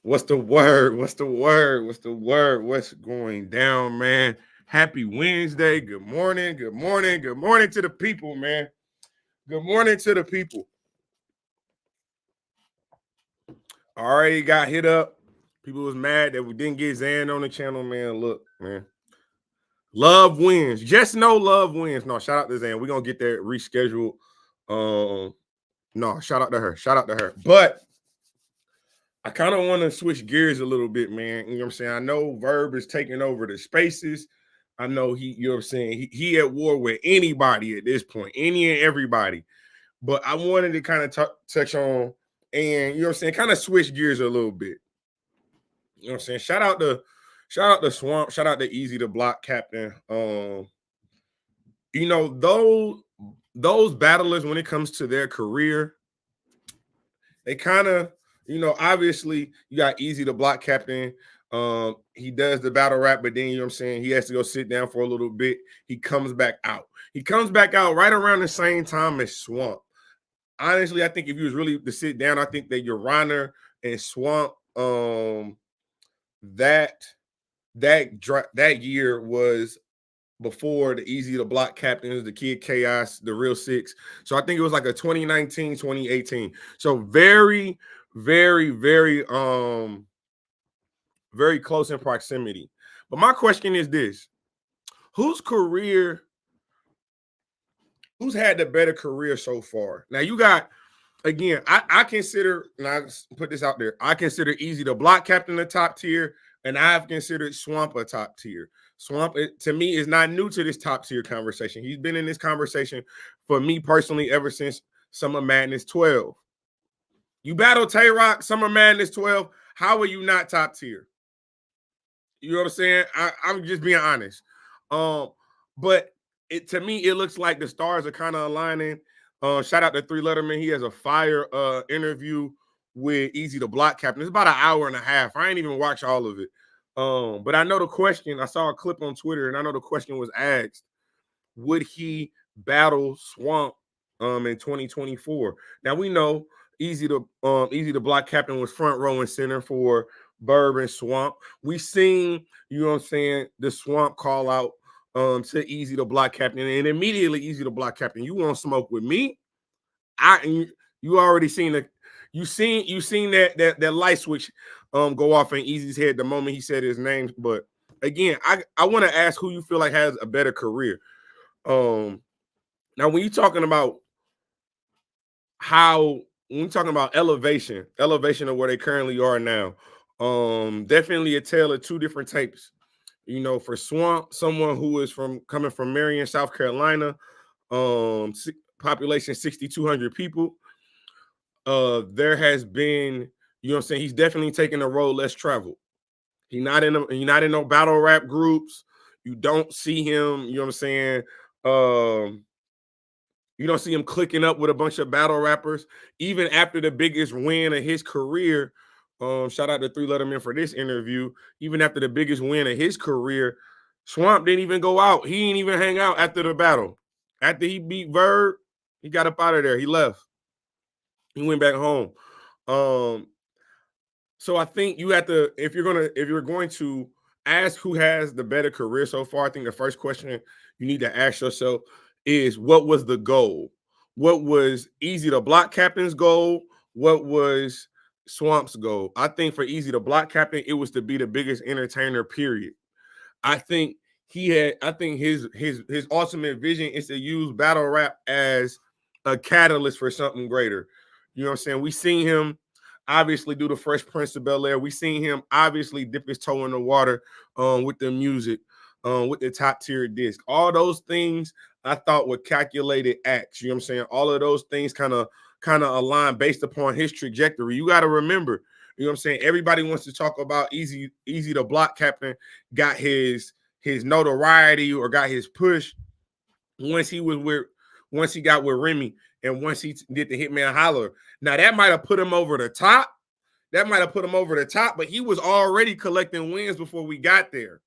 What's the word? What's the word? What's the word? What's going down, man? Happy Wednesday. Good morning. Good morning. Good morning to the people, man. Good morning to the people. Already got hit up. People was mad that we didn't get Zan on the channel, man. Look, man. Love wins. Just know love wins. No, shout out to Zan. We're gonna get that rescheduled. No, shout out to her. Shout out to her. But I kind of want to switch gears a little bit, man. You know what I'm saying? I know Verb is taking over the spaces. I know you know what I'm saying? He at war with anybody at this point, any and everybody. But I wanted to kind of touch on and, you know what I'm saying, kind of switch gears a little bit. You know what I'm saying? Shout out to Swamp. Shout out to Easy the Block Captain. You know, those battlers, when it comes to their career, they kind of, you know, obviously you got Easy the Block Captain. He does the battle rap, but then, you know what I'm saying, he has to go sit down for a little bit. He comes back out. He comes back out right around the same time as Swamp. Honestly, I think if you was really to sit down, I think that your Runner and Swamp, that year was before the Easy to Block Captains, the Kid Chaos, the Real Six. So I think it was like a 2019, 2018. So very, very, very, very close in proximity. But my question is this: whose had the better career so far? Now you got, again, I consider, and I put this out there, I consider Easy the Block Captain a top tier, and I've considered Swamp a top tier. Swamp, to me, is not new to this top tier conversation. He's been in this conversation for me personally ever since Summer Madness 12. You battle Tay-Rock, Summer Madness 12. How are you not top tier? You know what I'm saying? I'm just being honest. But to me, it looks like the stars are kind of aligning. Shout out to Three Letterman. He has a fire interview with Easy the Block Captain. It's about an hour and a half. I ain't even watch all of it. But I know the question, I saw a clip on Twitter, and I know the question was asked, would he battle Swamp in 2024? Now we know Easy the Block Captain was front row and center for Verb and Swamp. We seen, you know what I'm saying, the Swamp call out to Easy the Block Captain, and immediately Easy the Block Captain, you want smoke with me? You already seen that. You seen that light switch go off in Easy's head the moment he said his name. But again, I want to ask who you feel like has a better career. Now when you're talking about when we're talking about elevation of where they currently are now, definitely a tale of two different tapes. You know, for Swamp, someone who is coming from Marion, South Carolina, population 6,200 people. There has been, you know what I'm saying, he's definitely taking a road less traveled. He's not in no battle rap groups. You don't see him, you know what I'm saying, you don't see him clicking up with a bunch of battle rappers. Even after the biggest win of his career, shout out to Three Letterman for this interview. Even after the biggest win of his career, Swamp didn't even go out. He didn't even hang out after the battle. After he beat Verb, he got up out of there. He left. He went back home. So I think you have to, if you're going to ask who has the better career so far, I think the first question you need to ask yourself is, what was the goal? What was Easy the Block Captain's goal? What was Swamp's goal? I think for Easy the Block Captain, it was to be the biggest entertainer, period. I think his ultimate vision is to use battle rap as a catalyst for something greater. You know what I'm saying? We seen him obviously do the Fresh Prince of Bel-Air. We seen him obviously dip his toe in the water with the music, with the top tier disc. All those things I thought were calculated acts. You know what I'm saying? All of those things kind of align based upon his trajectory. You got to remember, you know what I'm saying? Everybody wants to talk about Easy the Block Captain got his notoriety or got his push once he got with Remy and once he did the Hitman Holler. Now that might have put him over the top. But he was already collecting wins before we got there.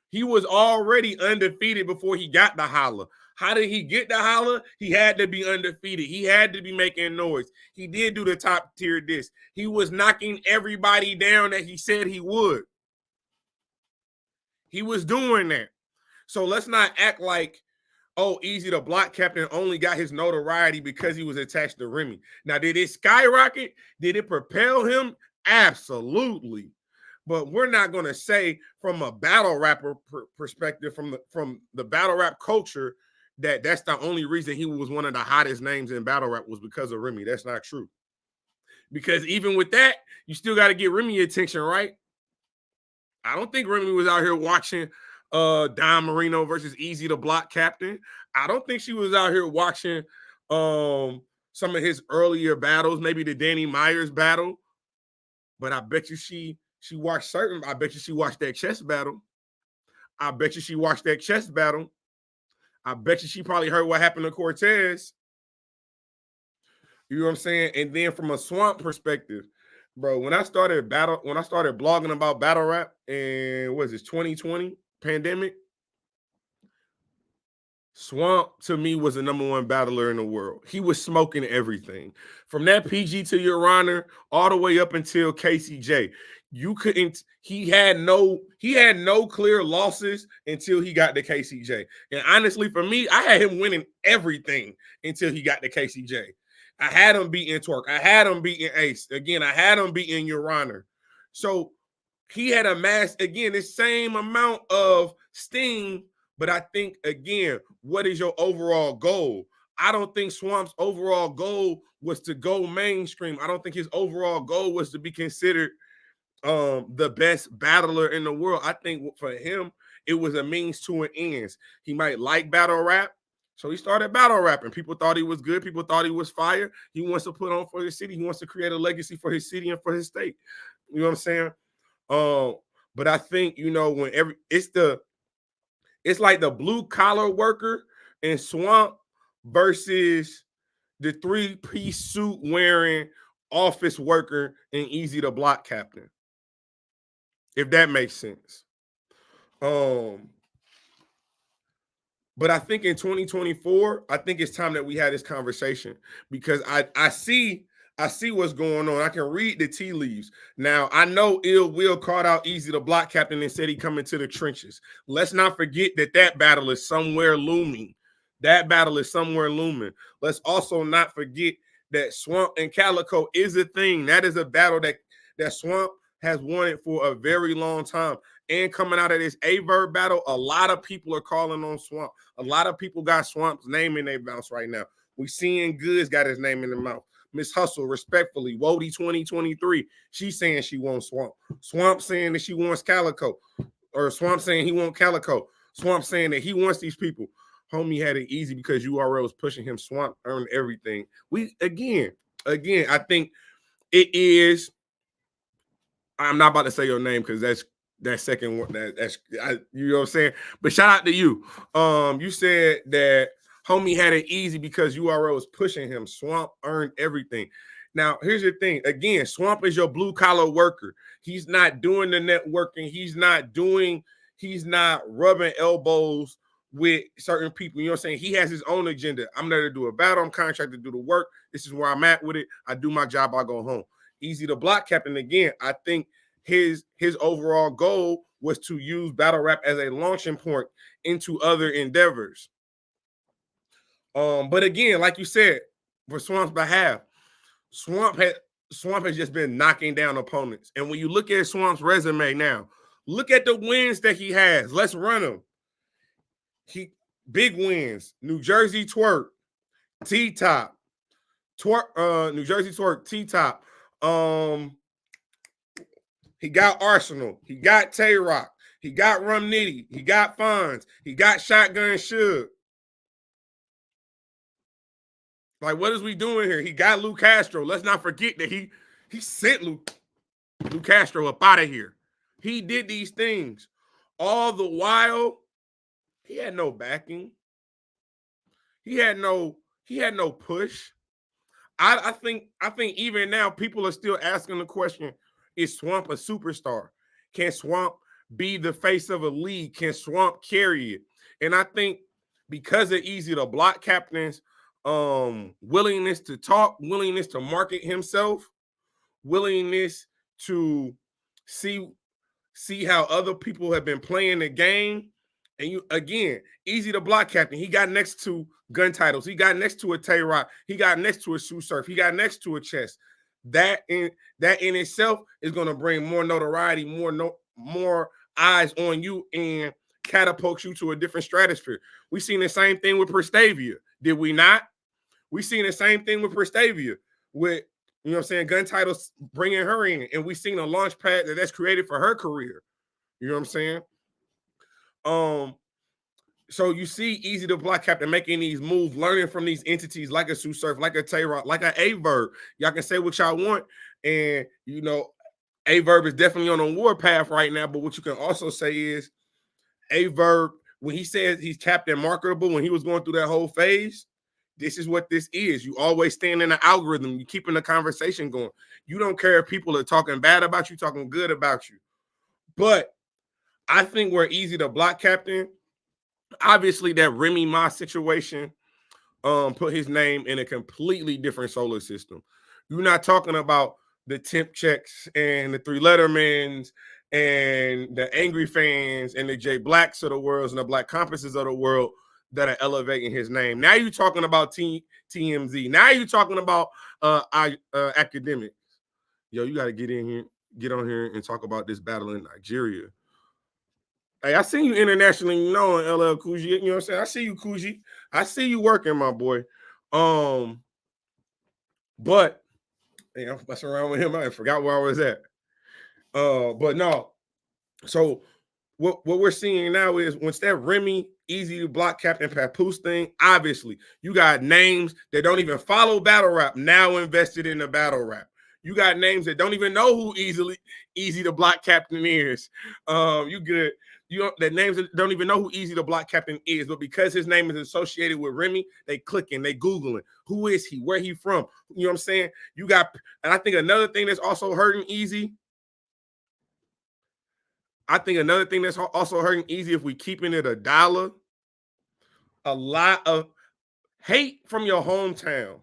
He was already undefeated before he got the Holler. How did he get the holler? He had to be undefeated. He had to be making noise. He did do the top tier disc. He was knocking everybody down that he said he would. He was doing that. So let's not act like, oh, EAZY the Block Captain only got his notoriety because he was attached to Remy. Now, did it skyrocket? Did it propel him? Absolutely. But we're not going to say from a battle rapper perspective, from the battle rap culture, that that's the only reason he was one of the hottest names in battle rap was because of Remy. That's not true. Because even with that, you still got to get Remy attention, right? I don't think Remy was out here watching Don Marino versus EAZY the Block Captain. I don't think she was out here watching some of his earlier battles, maybe the Danny Myers battle. But I bet you she watched certain. I bet you she watched that chess battle. I bet you she watched that chess battle. I bet you she probably heard what happened to Cortez. You know what I'm saying? And then from a Swamp perspective, bro, when I started blogging about battle rap, and what is this, 2020 pandemic, Swamp to me was the #1 battler in the world. He was smoking everything from that PG to Your Honor all the way up until KCJ. You couldn't. He had no clear losses until he got to KCJ. And honestly, for me, I had him winning everything until he got to KCJ. I had him beating Twerk. I had him beating Ace. Again, I had him beating Your Honor. So he had amassed, again, the same amount of steam. But I think, again, what is your overall goal? I don't think Swamp's overall goal was to go mainstream. I don't think his overall goal was to be considered the best battler in the world. I think for him, it was a means to an ends. He might like battle rap, so he started battle rapping. People thought he was good. People thought he was fire. He wants to put on for his city. He wants to create a legacy for his city and for his state. You know what I'm saying? But I think, you know, it's like the blue collar worker in Swamp versus the 3-piece suit wearing office worker in EAZY the Block Captain. If that makes sense. But I think in 2024, I think it's time that we had this conversation because I see what's going on. I can read the tea leaves. Now, I know Ill Will called out EAZY the Block Captain and said he coming to the trenches. Let's not forget that battle is somewhere looming. That battle is somewhere looming. Let's also not forget that Swamp and Calico is a thing. That is a battle that Swamp has wanted for a very long time. And coming out of this A-Verb battle, a lot of people are calling on Swamp. A lot of people got Swamp's name in their mouth right now. We seeing Goods got his name in the mouth. Miss Hustle, respectfully, Wody 2023, she's saying she wants Swamp. Swamp saying that she wants Calico. Or Swamp saying he wants Calico. Swamp saying that he wants these people. Homie had it easy because URL was pushing him. Swamp earned everything. Again, I think it is. I'm not about to say your name because that's that second one. You know what I'm saying? But shout out to you. You said that homie had it easy because URL was pushing him. Swamp earned everything. Now, here's the thing. Again, Swamp is your blue collar worker. He's not doing the networking. He's not rubbing elbows with certain people. You know what I'm saying? He has his own agenda. I'm there to do a battle. I'm contracted to do the work. This is where I'm at with it. I do my job. I go home. EAZY the Block Captain, again, I think his overall goal was to use battle rap as a launching point into other endeavors. But again, like you said, for Swamp's behalf, Swamp has just been knocking down opponents. And when you look at Swamp's resume now, look at the wins that he has. Let's run them. Big wins: New Jersey Twerk, T-Top, New Jersey Twerk, T-Top. He got Arsenal. He got Tay-Rock. He got Rum Nitty. He got Fonz. He got Shotgun Suge. Like, what is we doing here? He got Lou Castro. Let's not forget that he sent Lou Castro up out of here. He did these things. All the while, he had no backing. He had no push. I think even now people are still asking the question, is Swamp a superstar? Can Swamp be the face of a league? Can Swamp carry it? And I think because of Easy the Block Captain's willingness to talk, willingness to market himself, willingness to see how other people have been playing the game. And you again, Easy the Block Captain. He got next to gun titles. He got next to a Tay Rock. He got next to a Sue Surf. He got next to a Chess. That in itself is going to bring more notoriety, more eyes on you, and catapult you to a different stratosphere. We seen the same thing with Prestavia, did we not? We seen the same thing with Prestavia with, you know what I'm saying, gun titles bringing her in, and we seen a launch pad that's created for her career. You know what I'm saying? So you see Easy the Block Captain making these moves, learning from these entities like a Sue Surf, like a Tay-Rock, like a A-Verb. Y'all can say what y'all want, and you know, A-Verb is definitely on a war path right now, but what you can also say is A-Verb, when he says he's Captain Marketable, when he was going through that whole phase, this is what this is. You always stand in the algorithm. You keeping the conversation going. You don't care if people are talking bad about you, talking good about you. But I think we're Easy the Block Captain. Obviously, that Remy Ma situation put his name in a completely different solar system. You're not talking about the temp checks and the Three Lettermans and the angry fans and the J Blacks of the world and the Black Compasses of the world that are elevating his name. Now you're talking about TMZ. Now you're talking about academics. Yo, you got to get on here and talk about this battle in Nigeria. Hey, I seen you internationally known, LL Cool J. You know what I'm saying? I see you, Cool J. I see you working, my boy. But hey, I'm messing around with him. I forgot where I was at. But no. So what we're seeing now is once that Remy Easy to Block Captain Papoose thing, obviously you got names that don't even follow battle rap now invested in the battle rap. You got names that don't even know who Easy to Block Captain is. You good. The names that don't even know who Easy the Block Captain is, but because his name is associated with Remy, they clicking, they Googling. Who is he? Where he from? You know what I'm saying? You got, and I think another thing that's also hurting Easy. I think another thing that's also hurting Easy, if we keeping it a dollar, a lot of hate from your hometown.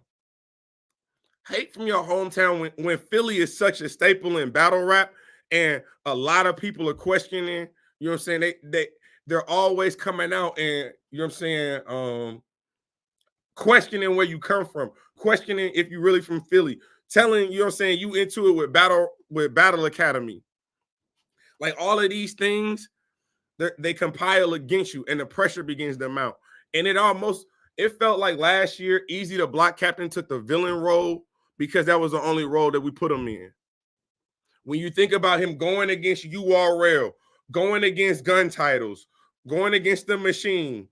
Hate from your hometown when Philly is such a staple in battle rap, and a lot of people are questioning. You know what I'm saying? They're always coming out and, you know what I'm saying, questioning where you come from, questioning if you're really from Philly, telling, you know what I'm saying, you into it with Battle Academy. Like all of these things, they compile against you and the pressure begins to mount. And it felt like last year, Easy the Block Captain took the villain role because that was the only role that we put him in. When you think about him going against URL, going against gun titles, going against the machine,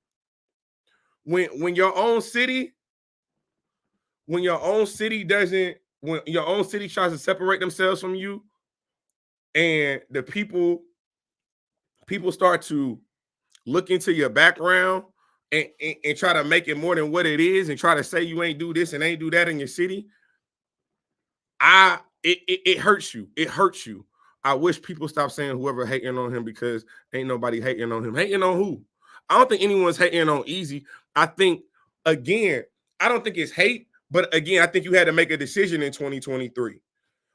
when your own city tries to separate themselves from you, and the people start to look into your background and try to make it more than what it is and try to say you ain't do this and ain't do that in your city, it hurts you. It hurts you. I wish people stop saying whoever hating on him, because ain't nobody hating on him. Hating on who? I don't think anyone's hating on Easy. I think, again, I don't think it's hate, but again, I think you had to make a decision in 2023.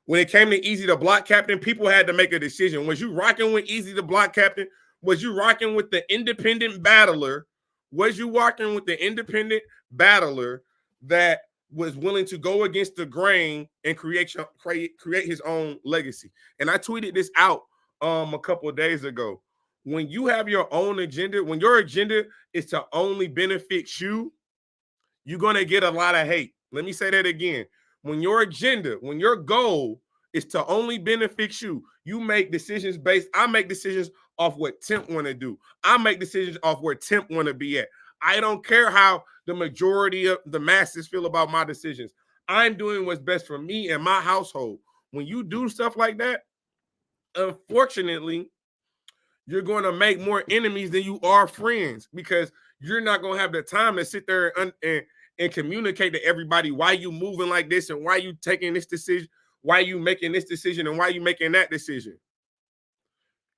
When it came to Easy the Block Captain, people had to make a decision. Was you rocking with Easy the Block Captain? Was you rocking with the independent battler? Was you rocking with the independent battler that was willing to go against the grain and create his own legacy? And I tweeted this out a couple of days ago. When you have your own agenda, when your agenda is to only benefit you, you're going to get a lot of hate. Let me say that again. When your agenda, when your goal is to only benefit you, you make decisions I make decisions off what Temp want to do. I make decisions off where Temp want to be at. I don't care how the majority of the masses feel about my decisions. I'm doing what's best for me and my household. When you do stuff like that, unfortunately, you're going to make more enemies than you are friends, because you're not going to have the time to sit there and communicate to everybody why you moving like this and why you taking this decision, why you making this decision and why you making that decision.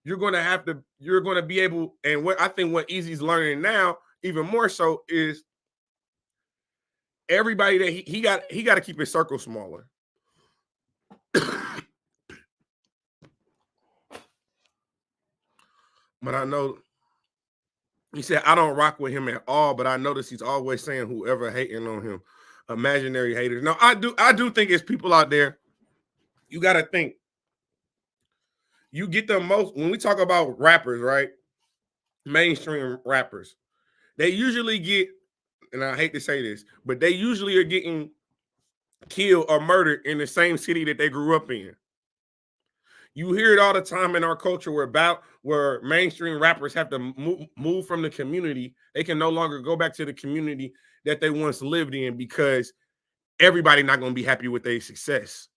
You're going to be able, and what I think what Easy's learning now even more so is everybody that he got to keep his circle smaller. But I know he said I don't rock with him at all, but I notice he's always saying whoever hating on him, imaginary haters. No, I do think it's people out there. You got to think. You get the most when we talk about rappers, right? Mainstream rappers. They usually get, and I hate to say this, but they usually are getting killed or murdered in the same city that they grew up in. You hear it all the time in our culture where mainstream rappers have to move from the community. They can no longer go back to the community that they once lived in because everybody not going to be happy with their success.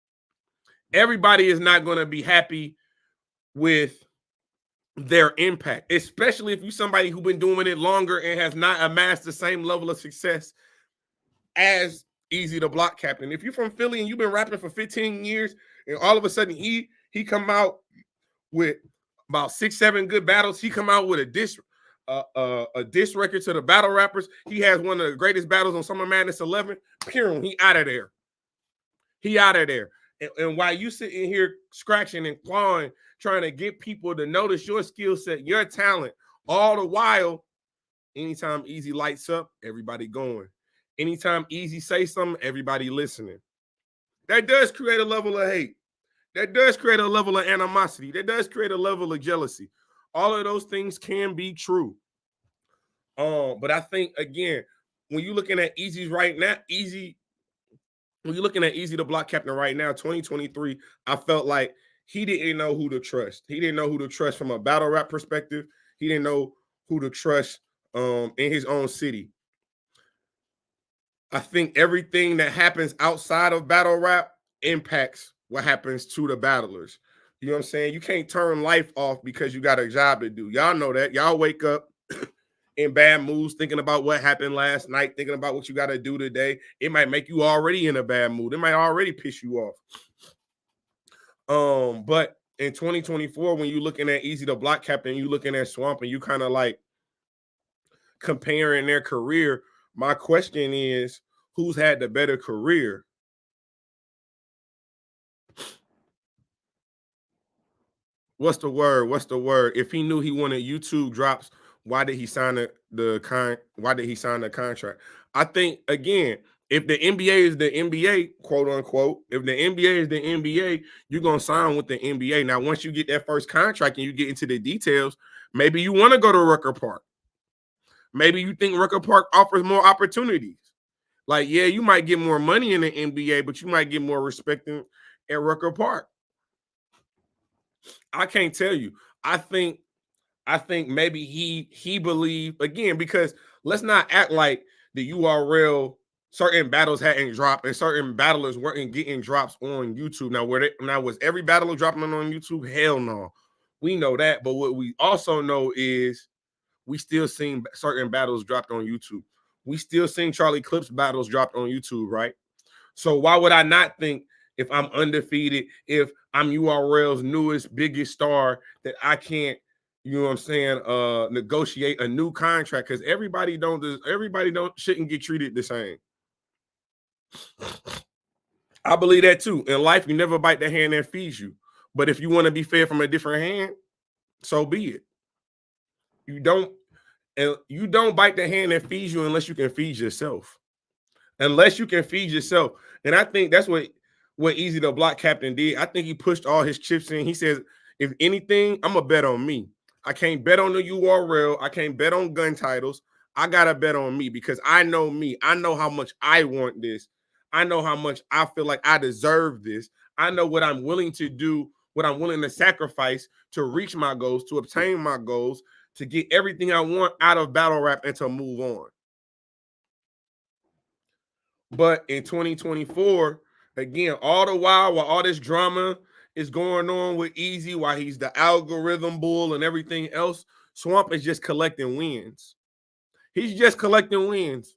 Everybody is not going to be happy with their impact, especially if you're somebody who's been doing it longer and has not amassed the same level of success as EAZY the Block Captain. If you're from Philly and you've been rapping for 15 years and all of a sudden he come out with about 6-7 good battles, he come out with a diss record to the battle rappers. He has one of the greatest battles on Summer Madness 11. Pure, he out of there. He out of there. And while you sitting here scratching and clawing, trying to get people to notice your skill set, your talent, all the while, anytime EAZY lights up, everybody going. Anytime EAZY say something, everybody listening. That does create a level of hate. That does create a level of animosity. That does create a level of jealousy. All of those things can be true. But I think, again, when you're looking at EAZY's right now, when you're looking at EAZY the Block Captain right now, 2023, I felt like he didn't know who to trust. He didn't know who to trust from a battle rap perspective. He didn't know who to trust in his own city. I think everything that happens outside of battle rap impacts what happens to the battlers. You know what I'm saying? You can't turn life off because you got a job to do. Y'all know that. Y'all wake up in bad moods, thinking about what happened last night, thinking about what you got to do today. It might make you already in a bad mood. It might already piss you off. But in 2024, when you're looking at EAZY the Block Captain, you looking at Swamp, and you kind of like comparing their career. My question is, who's had the better career? What's the word? What's the word? If he knew he wanted YouTube drops, why did he sign why did he sign the contract? I think, again, if the NBA is the NBA, quote unquote, if the NBA is the NBA, you're gonna sign with the NBA. Now, once you get that first contract and you get into the details, maybe you want to go to Rucker Park. Maybe you think Rucker Park offers more opportunities. Like, yeah, you might get more money in the NBA, but you might get more respect at Rucker Park. I can't tell you. I think maybe he believed, again, because let's not act like the URL certain battles hadn't dropped and certain battlers weren't getting drops on YouTube. Now was every battler dropping on YouTube? Hell no. We know that, but what we also know is we still seen certain battles dropped on YouTube. We still seen Charlie Clips battles dropped on YouTube, right? So why would I not think, if I'm undefeated, if I'm URL's newest, biggest star, that I can't, you know what I'm saying, negotiate a new contract? Because everybody shouldn't get treated the same. I believe that too. In life, you never bite the hand that feeds you. But if you want to be fed from a different hand, so be it. You don't bite the hand that feeds you unless you can feed yourself. Unless you can feed yourself. And I think that's what EAZY the Block Captain did. I think he pushed all his chips in. He says, if anything, I'm going to bet on me. I can't bet on the URL. I can't bet on gun titles. I got to bet on me because I know me. I know how much I want this. I know how much I feel like I deserve this. I know what I'm willing to do, what I'm willing to sacrifice to reach my goals, to obtain my goals, to get everything I want out of battle rap and to move on. But in 2024, again, all the while all this drama is going on with EAZY, while he's the algorithm bull and everything else, Swamp is just collecting wins. He's just collecting wins.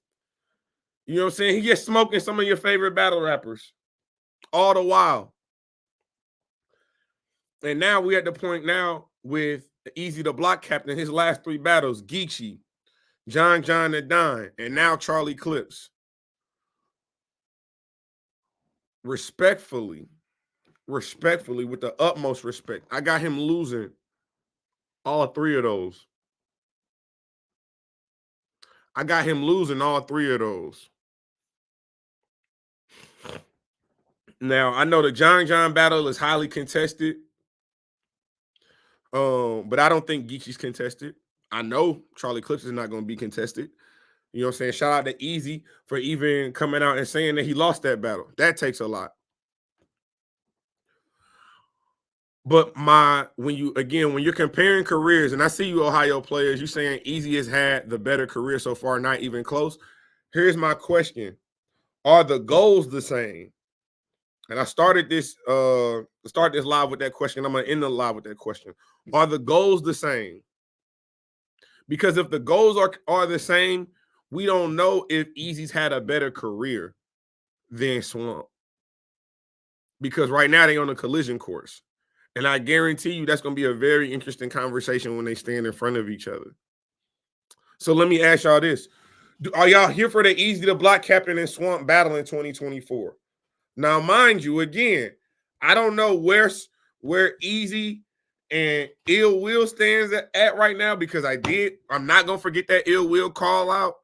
You know what I'm saying? He's just smoking some of your favorite battle rappers all the while. And now we're at the point now with EAZY the Block Captain, his last 3 battles: Geechee, John the Don, and now Charlie Clips. Respectfully, with the utmost respect, I got him losing all three of those. I got him losing all three of those. Now, I know the John battle is highly contested. But I don't think Geechee's contested. I know Charlie Clips is not going to be contested. You know what I'm saying? Shout out to EAZY for even coming out and saying that he lost that battle. That takes a lot. But when you're comparing careers, and I see you Ohio players, you're saying EAZY has had the better career so far, not even close. Here's my question. Are the goals the same? And I started this live with that question. I'm gonna end the live with that question. Are the goals the same? Because if the goals are the same, we don't know if EAZY's had a better career than Swamp. Because right now they're on a collision course. And I guarantee you that's going to be a very interesting conversation when they stand in front of each other. So let me ask y'all this. Are y'all here for the EAZY the Block Captain and Swamp battle in 2024? Now, mind you, again, I don't know where EAZY and Ill Will stands at right now, because I'm not going to forget that Ill Will call out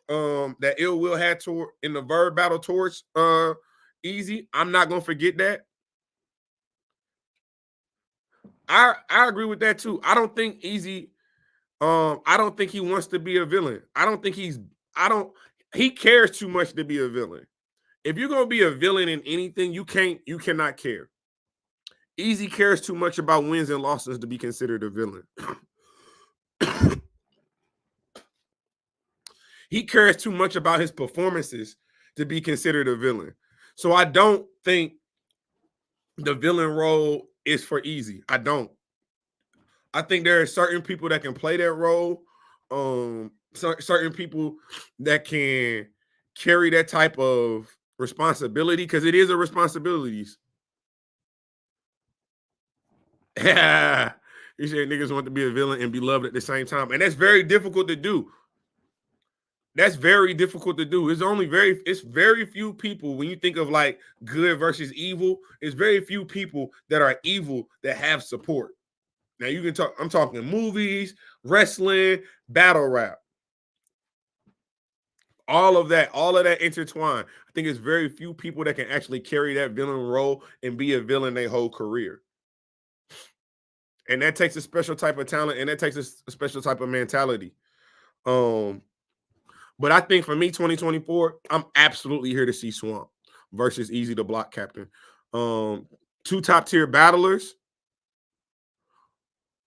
that Ill Will had in the Verb battle towards EAZY. I'm not going to forget that. I agree with that too. I don't think EAZY I don't think he wants to be a villain. He cares too much to be a villain. If you're going to be a villain in anything, you cannot care. EAZY cares too much about wins and losses to be considered a villain. He cares too much about his performances to be considered a villain. So I don't think the villain role is for EAZY. I don't. I think there are certain people that can play that role. Certain people that can carry that type of responsibility, because it is a responsibility. Yeah. You said niggas want to be a villain and be loved at the same time. And that's very difficult to do. That's very difficult to do. It's very few people, when you think of like good versus evil, it's very few people that are evil that have support. Now you can talk, I'm talking movies, wrestling, battle rap. All of that intertwined. I think it's very few people that can actually carry that villain role and be a villain their whole career. And that takes a special type of talent, and that takes a special type of mentality. But I think for me, 2024, I'm absolutely here to see Swamp versus EAZY the Block Captain. Two top tier battlers,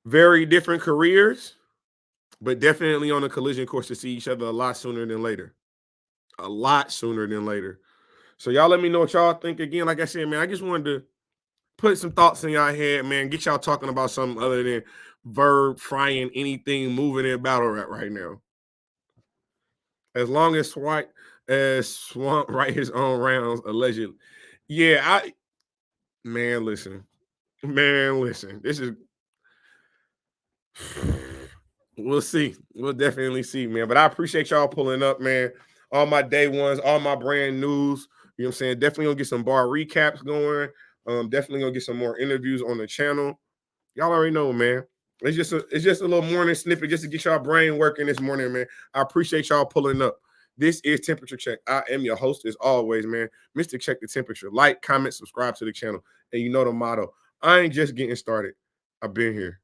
very different careers, but definitely on a collision course to see each other a lot sooner than later. A lot sooner than later. So y'all let me know what y'all think. Again, like I said, man, I just wanted to put some thoughts in y'all head, man. Get y'all talking about something other than Verb frying anything moving in battle rap right now. As long as Swamp write his own rounds, allegedly. Yeah, man, listen. This is we'll see. We'll definitely see, man. But I appreciate y'all pulling up, man. All my day ones, all my brand news. You know what I'm saying? Definitely gonna get some bar recaps going. Definitely gonna get some more interviews on the channel. Y'all already know, man. It's just a little morning snippet just to get y'all brain working this morning, man. I appreciate y'all pulling up. This is Temperature Check. I am your host as always, man. Mr. Check the Temperature. Like, comment, subscribe to the channel. And you know the motto. I ain't just getting started. I've been here.